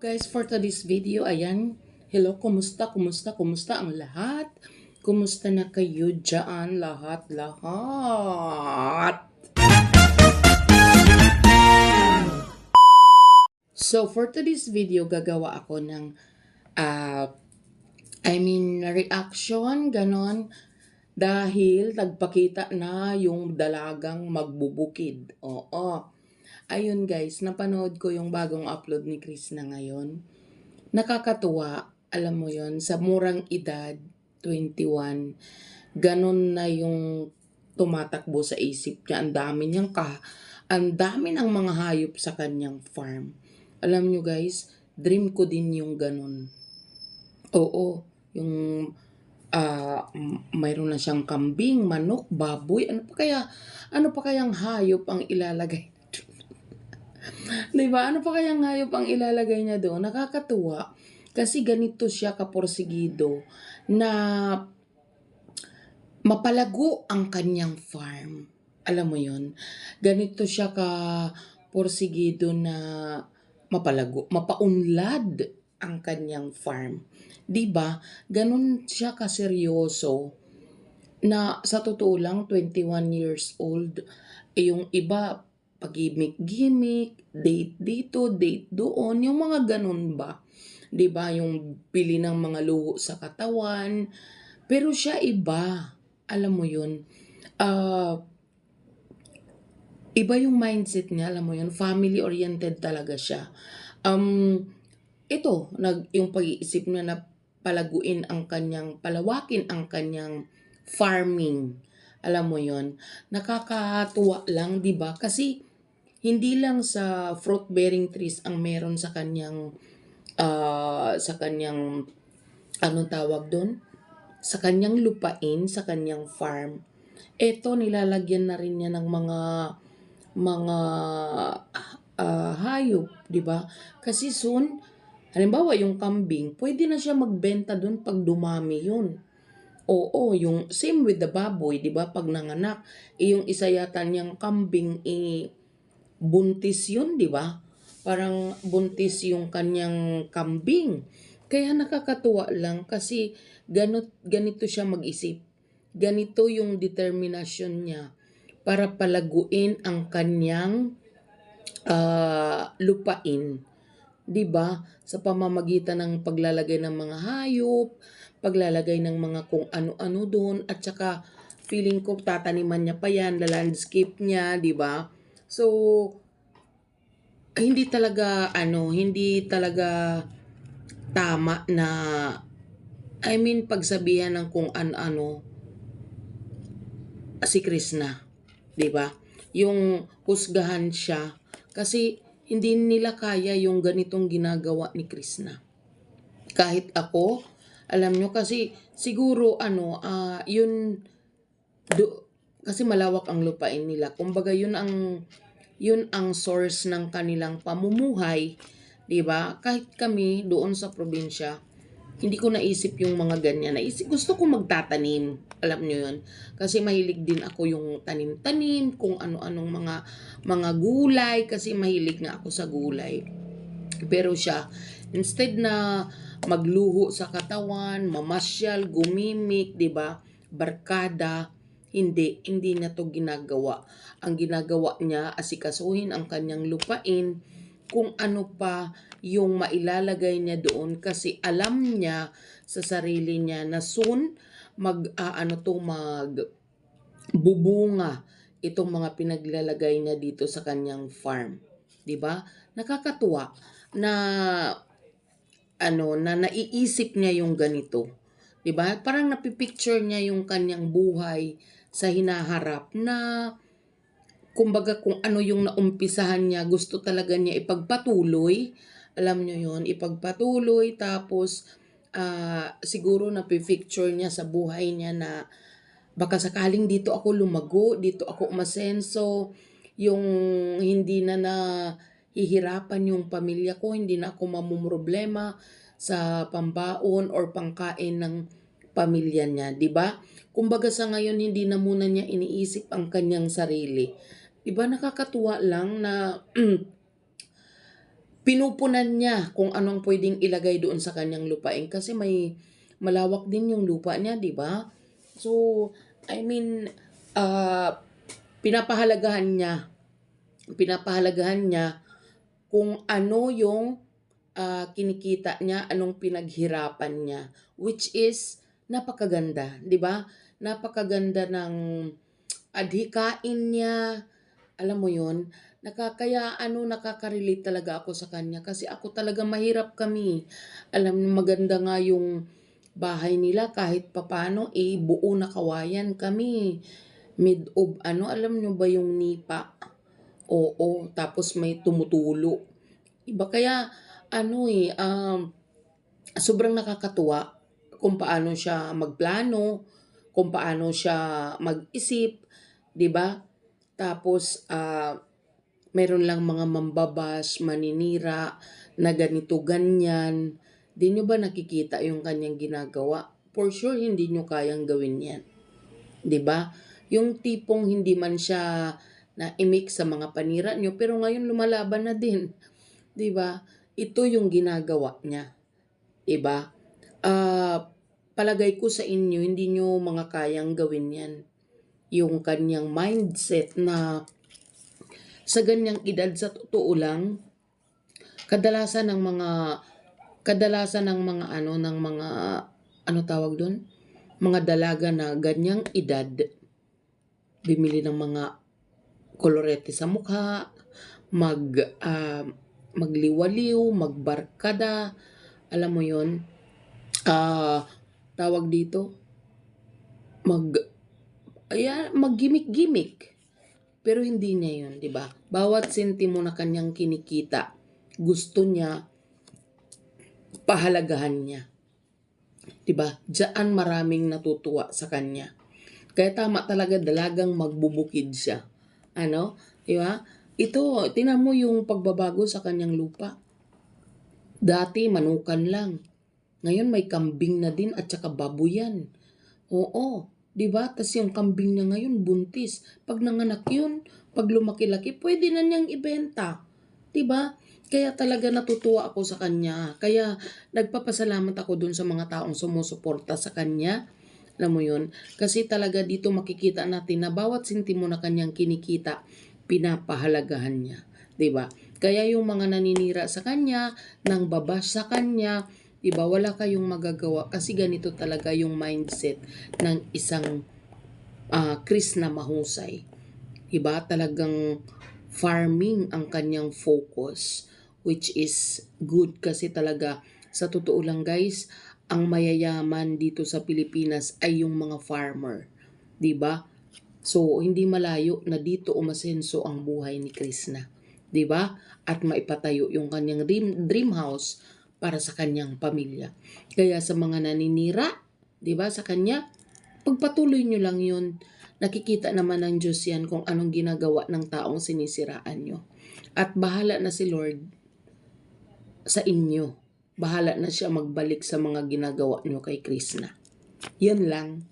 Guys, for today's video, ayan, hello, kumusta ang lahat? Kumusta na kayo dyan, lahat? So, for today's video, gagawa ako ng, reaction, ganon, dahil nagpakita na yung dalagang magbubukid. Oo. Ayun guys, napanood ko yung bagong upload ni Chris na ngayon. Nakakatuwa, alam mo yon, sa murang edad, 21, ganun na yung tumatakbo sa isip niya. Ang dami ng mga hayop sa kanyang farm. Alam nyo guys, dream ko din yung ganun. Oo, yung mayroon na siyang kambing, manok, baboy, ano pa kayang hayop ang ilalagay? Diba? Ano pa kayang hayop ang ilalagay niya doon? Nakakatuwa. Kasi ganito siya kaporsigido na mapalago ang kanyang farm. Alam mo yon? Ganito siya kaporsigido na mapalago, mapaunlad ang kanyang farm. Diba? Ganun siya kaseryoso na sa totoo lang, 21 years old, yung iba, pag-gimmick, date dito, date doon, yung mga ganun ba? 'Di ba? Yung pili ng mga luho sa katawan. Pero siya iba. Alam mo 'yun. Iba yung mindset niya, alam mo 'yun, family oriented talaga siya. Yung pag-iisip niya na palawakin ang kanyang farming. Alam mo 'yun. Nakakatuwa lang, 'di ba? Kasi hindi lang sa fruit bearing trees ang meron sa kanyang anong tawag doon? Sa kanyang lupain, sa kanyang farm. Ito, nilalagyan na rin niya ng mga hayop, di ba? Kasi soon, halimbawa yung kambing, pwede na siya magbenta doon pag dumami yun. Oo, yung same with the baboy, di ba? Pag nanganak, yung isa yata niyang kambing, buntis yun, di ba? Parang buntis yung kanyang kambing. Kaya nakakatuwa lang kasi ganito siya mag-isip. Ganito yung determinasyon niya para palaguin ang kanyang lupain. 'Di ba? Sa pamamagitan ng paglalagay ng mga hayop, paglalagay ng mga kung ano-ano doon, at saka feeling ko tataniman niya pa yan, landscape niya, 'di ba? So hindi talaga tama na pagsabihan ng kung ano-ano si Krishna, 'di ba? Yung husgahan siya kasi hindi nila kaya yung ganitong ginagawa ni Krishna. Kahit ako, alam nyo kasi siguro yun kasi malawak ang lupain nila. Kumbaga yun ang source ng kanilang pamumuhay, 'di ba? Kahit kami doon sa probinsya, hindi ko naisip yung mga ganyan. Gusto ko magtatanim. Alam niyo yun. Kasi mahilig din ako yung tanim-tanim, kung ano-anong mga gulay. Kasi mahilig nga ako sa gulay. Pero siya, instead na magluho sa katawan, mamasyal, gumimik, di ba? Barkada, hindi na to ginagawa. Ang ginagawa niya, asikasuhin ang kanyang lupain, kung ano pa yung mailalagay niya doon kasi alam niya sa sarili niya na soon magbubunga itong mga pinaglalagay niya dito sa kanyang farm. 'Di ba? Nakakatuwa na na naiisip niya yung ganito. 'Di ba? Parang napipicture niya yung kanyang buhay sa hinaharap na kumbaga kung ano yung naumpisahan niya, gusto talaga niya ipagpatuloy. Alam niyo yun, ipagpatuloy tapos siguro napipicture niya sa buhay niya na baka sakaling dito ako lumago, dito ako umasenso, yung hindi na hihirapan yung pamilya ko, hindi na ako mamumroblema sa pambaon or pangkain ng pamilya niya, 'di ba? Kumbaga sa ngayon hindi na muna niya iniisip ang kanyang sarili. 'Di ba nakakatuwa lang na pinupunan niya kung anong pwedeng ilagay doon sa kanyang lupain kasi may malawak din yung lupa niya, di ba? So, I mean, ah, pinapahalagahan niya, pinapahalagan niya kung ano yung kinikita niya, anong pinaghirapan niya, which is napakaganda, 'di ba? Napakaganda ng adhikain niya, alam mo 'yon. Kaya nakaka-relate talaga ako sa kanya kasi ako talaga mahirap kami. Alam mo maganda nga yung bahay nila kahit papano buo na kawayan kami. Mid of alam nyo ba yung nipa? Oo, tapos may tumutulo. Iba kaya sobrang nakakatuwa kung paano siya magplano, kung paano siya mag-isip, 'di ba? Tapos meron lang mga mambabash, maninira na ganito ganyan. Di nyo ba nakikita yung kanyang ginagawa? For sure hindi nyo kayang gawin 'yan. 'Di ba? Yung tipong hindi man siya na-imik sa mga panira nyo pero ngayon lumalaban na din. 'Di ba? Ito yung ginagawa niya, 'di ba? Palagay ko sa inyo hindi nyo mga kayang gawin 'yan. Yung kanyang mindset na sa ganyang edad sa totoo lang kadalasan ng mga ng mga tawag doon? Mga dalaga na ganyang edad bimili ng mga kolorete sa mukha, magliwaliw, magbarkada, alam mo 'yon. Tawag dito, maggimik-gimik. Pero hindi niya 'yon, 'di ba? Bawat sentimo na kanyang kinikita, gusto niya pahalagahan niya. 'Di ba? Diyan maraming natutuwa sa kanya. Kaya tama talaga dalagang magbubukid siya. 'Di ba? Ito, tingnan mo yung pagbabago sa kanyang lupa. Dati manukan lang. Ngayon may kambing na din at saka baboyan. Oo, 'di ba? Tas yung kambing niya ngayon buntis. Pag nanganak yun, pag lumaki-laki, pwede na niyang ibenta. 'Di ba? Kaya talaga natutuwa ako sa kanya. Kaya nagpapasalamat ako dun sa mga taong sumusuporta sa kanya. Alam mo yun? Kasi talaga dito makikita natin na bawat sentimo na kanyang kinikita, pinapahalagahan niya. 'Di ba? Kaya yung mga naninira sa kanya, nang babash sa kanya, 'di ba? Wala kayong magagawa kasi ganito talaga yung mindset ng isang Chris na mahusay. 'Di ba? Talagang farming ang kanyang focus, which is good kasi talaga sa totoo lang guys, ang mayayaman dito sa Pilipinas ay yung mga farmer, 'di ba? So hindi malayo na dito umasenso ang buhay ni Krishna, 'di ba? At maipatayo yung kanyang dream house para sa kanyang pamilya. Kaya sa mga naninira, 'di ba, sa kanya, pagpatuloy nyo lang 'yun. Nakikita naman ng Diyos yan kung anong ginagawa ng taong sinisiraan nyo. At bahala na si Lord sa inyo. Bahala na siya magbalik sa mga ginagawa nyo kay Krishna. Yan lang.